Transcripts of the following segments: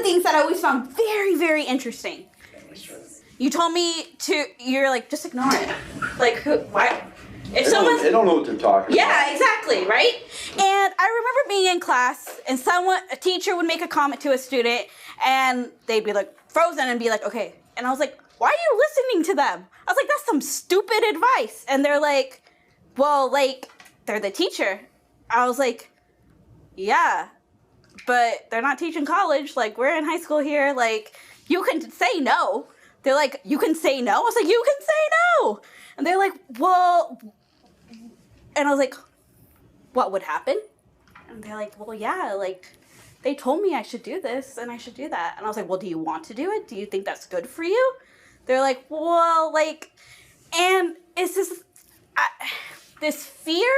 things that I always found very, very interesting. You told me you're like, just ignore it. Like, why? If someone, they don't know what they're talking about. Yeah, exactly, right? And I remember being in class and a teacher would make a comment to a student and they'd be like frozen and be like, okay. And I was like, why are you listening to them? I was like, that's some stupid advice. And they're like, well, like, they're the teacher. I was like, yeah, but they're not teaching college. Like, we're in high school here. Like, you can say no. They're like, you can say no? I was like, you can say no. And they're like, well, and I was like, what would happen? And they're like, well, yeah, like, they told me I should do this and I should do that. And I was like, well, do you want to do it? Do you think that's good for you? They're like, well, like, and it's this fear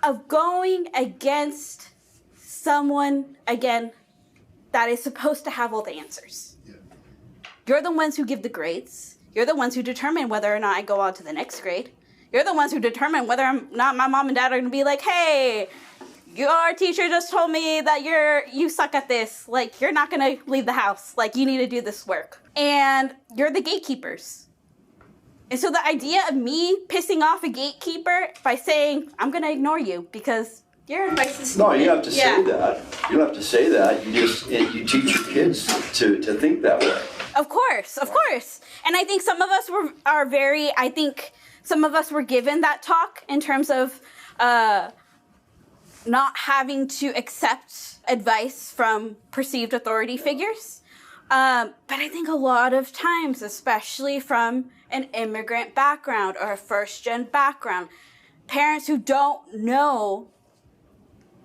of going against someone, again, that is supposed to have all the answers. Yeah. You're the ones who give the grades. You're the ones who determine whether or not I go on to the next grade. You're the ones who determine whether or not my mom and dad are going to be like, hey, your teacher just told me that you suck at this. Like, you're not going to leave the house. Like, you need to do this work. And you're the gatekeepers. And so the idea of me pissing off a gatekeeper by saying, I'm going to ignore you because your advice is stupid. No, you don't have to say that. You don't have to say that. You teach your kids to think that way. Of course. And I think some of us were given that talk in terms of not having to accept advice from perceived authority figures. But I think a lot of times, especially from an immigrant background or a first-gen background, parents who don't know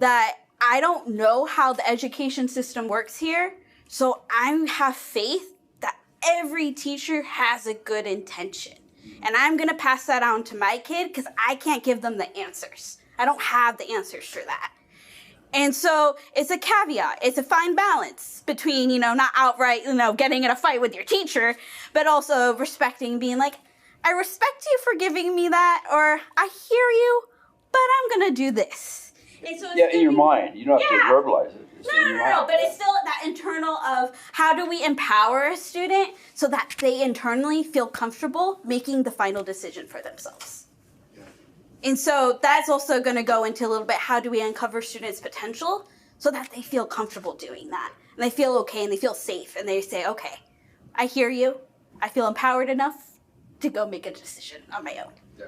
that I don't know how the education system works here, so I have faith that every teacher has a good intention. And I'm going to pass that on to my kid because I can't give them the answers. I don't have the answers for that. And so it's a caveat. It's a fine balance between, not outright, getting in a fight with your teacher, but also respecting, being like, I respect you for giving me that, or I hear you, but I'm going to do this. And so in your mind. You don't have to verbalize it. No, but it's still that internal of how do we empower a student so that they internally feel comfortable making the final decision for themselves. Yeah. And so that's also going to go into a little bit, how do we uncover students' potential so that they feel comfortable doing that? And they feel okay and they feel safe and they say, okay, I hear you. I feel empowered enough to go make a decision on my own. Yeah.